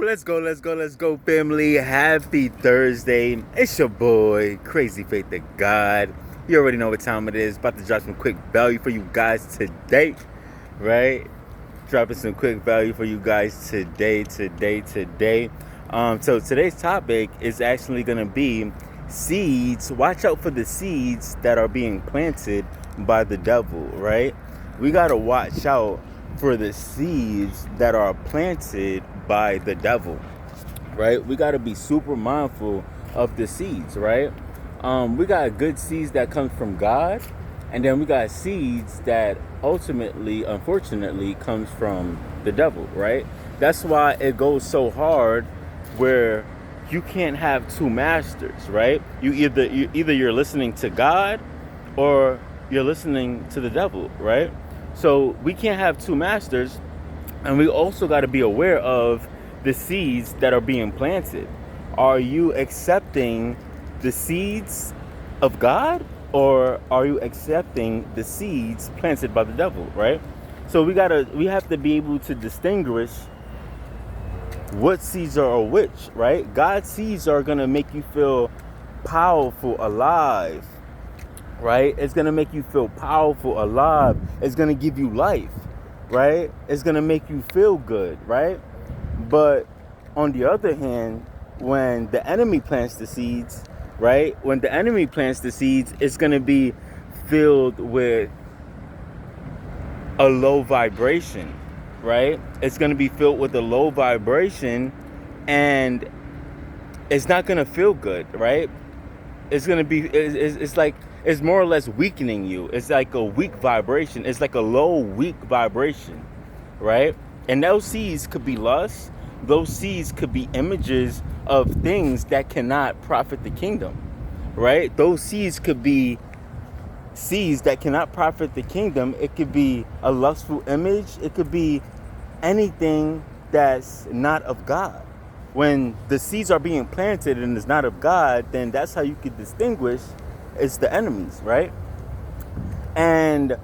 Let's go, family. Happy Thursday. It's your boy, Crazy Faith of God. You already know what time it is. About to drop some quick value for you guys today, right? Dropping some quick value for you guys today. So today's topic is actually going to be seeds. Watch out for the seeds that are being planted by the devil, right? We got to watch out for the seeds that are planted by the devil, right? We got to be super mindful of the seeds, right? We got good seeds that come from God, and then we got seeds that ultimately, unfortunately, comes from the devil, right? That's why it goes so hard where you can't have two masters, right? Either you're listening to God or you're listening to the devil, right? So we can't have two masters, and we also got to be aware of the seeds that are being planted. Are you accepting the seeds of God, or are you accepting the seeds planted by the devil, right? So we have to be able to distinguish what seeds are which, right? God's seeds are going to make you feel powerful, alive, right? It's going to make you feel powerful, alive. It's going to give you life, right? It's going to make you feel good, right? But on the other hand, when the enemy plants the seeds, right? When the enemy plants the seeds, it's going to be filled with a low vibration, right? It's going to be filled with a low vibration, and it's not going to feel good, right? It's going to be, it's like, it's more or less weakening you. It's like a weak vibration. It's like a low, weak vibration, right? And those seeds could be lust. Those seeds could be images of things that cannot profit the kingdom, right? Those seeds could be seeds that cannot profit the kingdom. It could be a lustful image. It could be anything that's not of God. When the seeds are being planted and it's not of God, then that's how you could distinguish it's the enemies, right? And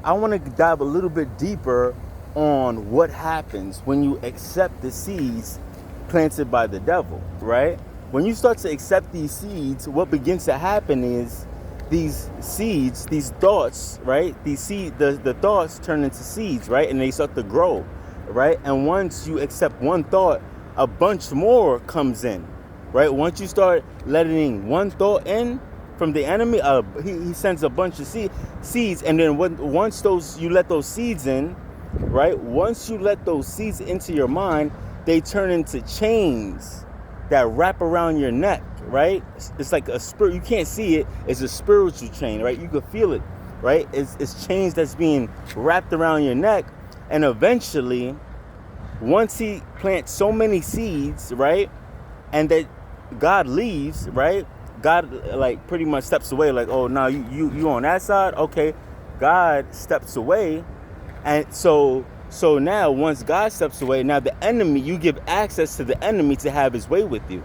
I want to dive a little bit deeper on what happens when you accept the seeds planted by the devil, right? When you start to accept these seeds, what begins to happen is these seeds, these thoughts, right? The thoughts turn into seeds, right? And they start to grow, right? And once you accept one thought, a bunch more comes in, right? Once you start letting one thought in from the enemy, he sends a bunch of seeds, and then once you let those seeds in, right? Once you let those seeds into your mind, they turn into chains that wrap around your neck, right? It's like a spirit. You can't see it. It's a spiritual chain, right? You can feel it, right? It's chains that's being wrapped around your neck, and eventually, once he plants so many seeds, right, and that God leaves, right? God like pretty much steps away, like, oh, now you on that side, okay. God steps away, and so now once God steps away, now the enemy, you give access to the enemy to have his way with you,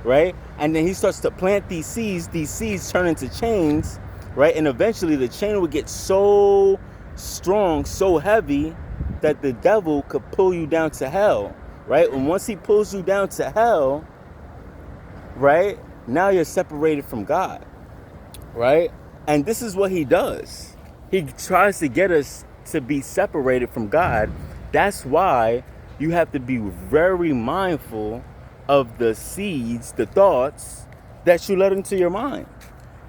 right? And then he starts to plant these seeds turn into chains, right? And eventually the chain will get so strong, so heavy, that the devil could pull you down to hell, right? And once he pulls you down to hell, right, now you're separated from God, right? And this is what he does. He tries to get us to be separated from God. That's why you have to be very mindful of the seeds, the thoughts that you let into your mind.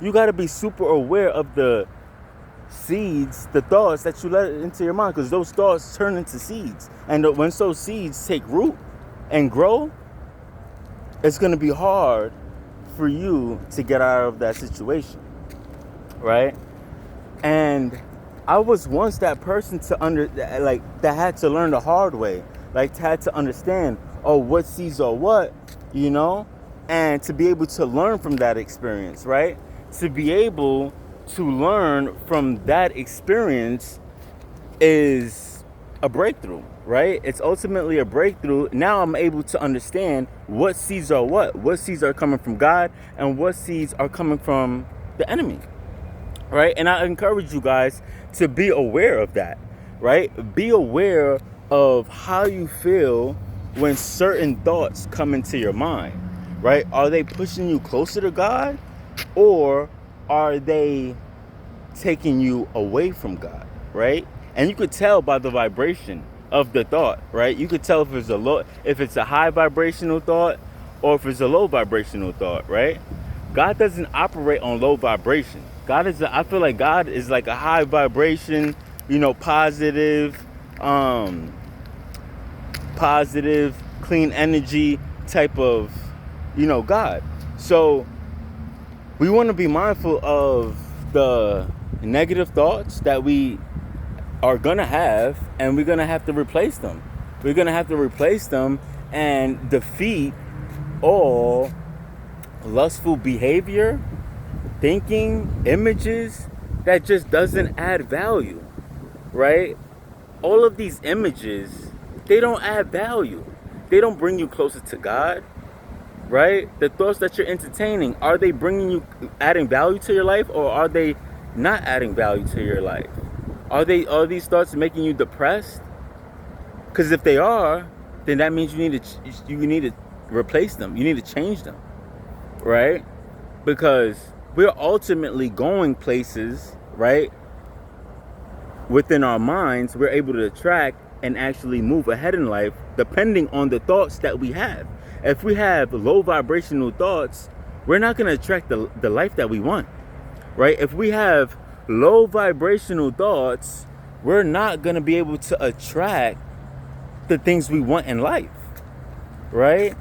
You got to be super aware of the seeds, the thoughts that you let into your mind, because those thoughts turn into seeds. And once those seeds take root and grow, it's going to be hard for you to get out of that situation, right? And I was once that person that had to learn the hard way, like had to understand, oh, what seeds are what, and to be able to learn from that experience, right? To be able to learn from that experience is a breakthrough, right? It's ultimately a breakthrough. Now I'm able to understand what seeds are what seeds are coming from God, and what seeds are coming from the enemy, right? And I encourage you guys to be aware of that, right? Be aware of how you feel when certain thoughts come into your mind, right? Are they pushing you closer to God, or are they taking you away from God, right? And you could tell by the vibration of the thought, right? You could tell if it's a high vibrational thought, or if it's a low vibrational thought, right? God doesn't operate on low vibration. I feel like God is like a high vibration, positive, positive, clean energy type of, God. So we want to be mindful of the negative thoughts that we are going to have, and we're going to have to replace them. We're going to have to replace them and defeat all lustful behavior, thinking, images that just doesn't add value, right? All of these images, they don't add value. They don't bring you closer to God, right? The thoughts that you're entertaining, are they adding value to your life, or are they not adding value to your life? Are these thoughts making you depressed? Because if they are, then that means you need to replace them. You need to change them, right? Because we're ultimately going places, right? Within our minds, we're able to attract and actually move ahead in life depending on the thoughts that we have. If we have low vibrational thoughts, we're not going to attract the life that we want, right? If we have low vibrational thoughts, we're not going to be able to attract the things we want in life, right?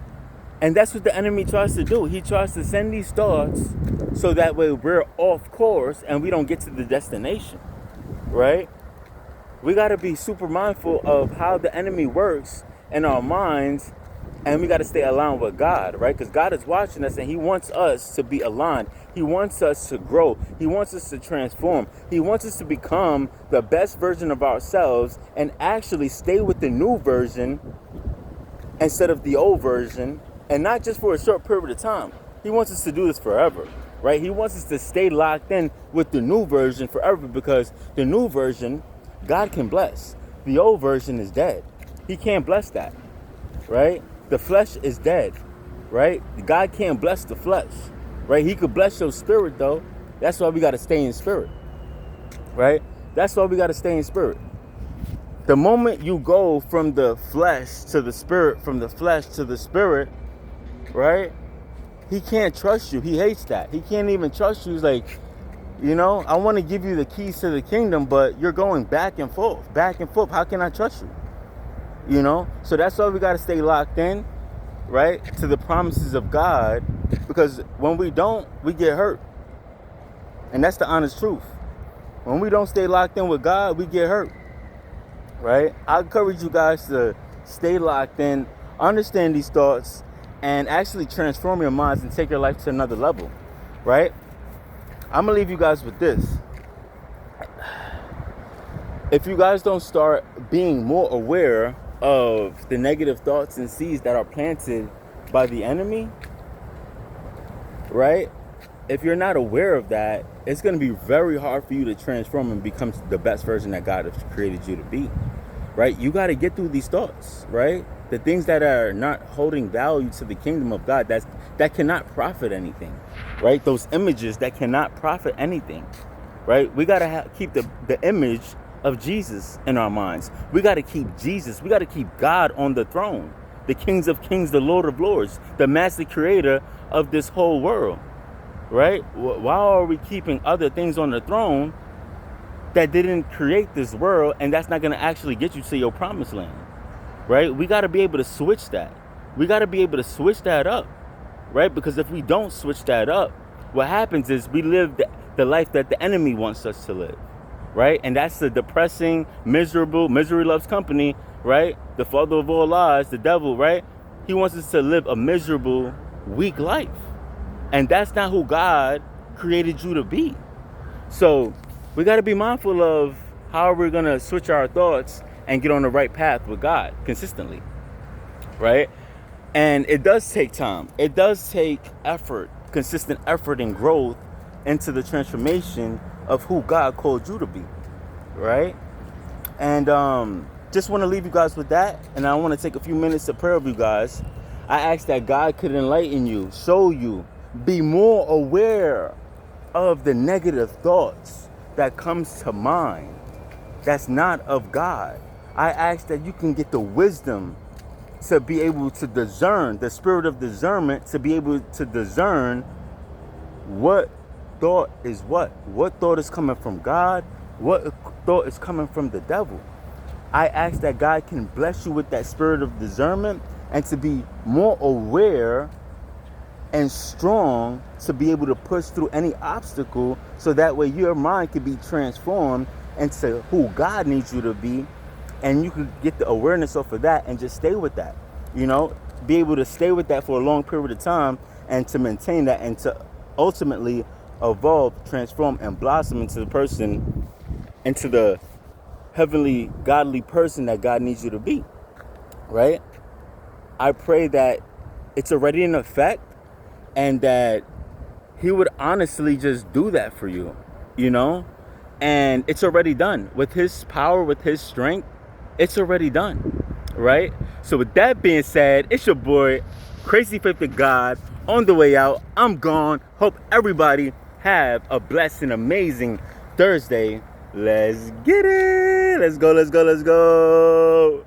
And that's what the enemy tries to do. He tries to send these thoughts so that way we're off course and we don't get to the destination, right? We got to be super mindful of how the enemy works in our minds, and we got to stay aligned with God, right? Because God is watching us and he wants us to be aligned. He wants us to grow. He wants us to transform. He wants us to become the best version of ourselves and actually stay with the new version instead of the old version, and not just for a short period of time. He wants us to do this forever, right? He wants us to stay locked in with the new version forever, because the new version, God can bless. The old version is dead. He can't bless that, right? The flesh is dead, right? God can't bless the flesh, right? He could bless your spirit, though. That's why we got to stay in spirit, right? That's why we got to stay in spirit. The moment you go from the flesh to the spirit, from the flesh to the spirit, right? He can't trust you. He hates that. He can't even trust you. He's like, I want to give you the keys to the kingdom, but you're going back and forth, back and forth. How can I trust you? So that's why we got to stay locked in, right, to the promises of God, because when we don't, we get hurt. And that's the honest truth. When we don't stay locked in with God, we get hurt, right? I encourage you guys to stay locked in, understand these thoughts, and actually transform your minds and take your life to another level, right? I'm going to leave you guys with this. If you guys don't start being more aware of the negative thoughts and seeds that are planted by the enemy, right? If you're not aware of that, it's going to be very hard for you to transform and become the best version that God has created you to be, right? You got to get through these thoughts, right? The things that are not holding value to the kingdom of God, that cannot profit anything, right? Those images that cannot profit anything, right? We got to keep the image of Jesus in our minds. We got to keep Jesus. We got to keep God on the throne, the Kings of Kings, the Lord of Lords, the master creator of this whole world, right? Why are we keeping other things on the throne that didn't create this world, and that's not going to actually get you to your promised land, right? We got to be able to switch that. We got to be able to switch that up, right? Because if we don't switch that up, what happens is we live the life that the enemy wants us to live, right? And that's the depressing, miserable, misery loves company, right? The father of all lies, the devil, right? He wants us to live a miserable, weak life. And that's not who God created you to be. So we got to be mindful of how we're going to switch our thoughts and get on the right path with God consistently, right? And it does take time. It does take effort, consistent effort and growth into the transformation of who God called you to be, right? And just want to leave you guys with that. And I want to take a few minutes to pray with you guys. I ask that God could enlighten you, show you, be more aware of the negative thoughts that comes to mind that's not of God. I ask that you can get the wisdom to be able to discern, the spirit of discernment, to be able to discern what thought is what thought is coming from God, what thought is coming from the devil. I ask that God can bless you with that spirit of discernment and to be more aware and strong to be able to push through any obstacle, so that way your mind can be transformed into who God needs you to be, and you can get the awareness off of that and just stay with that, be able to stay with that for a long period of time and to maintain that and to ultimately evolve, transform, and blossom into the heavenly, godly person that God needs you to be, right? I pray that it's already in effect and that he would honestly just do that for you, and it's already done. With his power, with his strength, it's already done, right? So with that being said, it's your boy, Crazy Faith of God, on the way out. I'm gone. Hope everybody have a blessed and amazing Thursday. Let's get it. Let's go.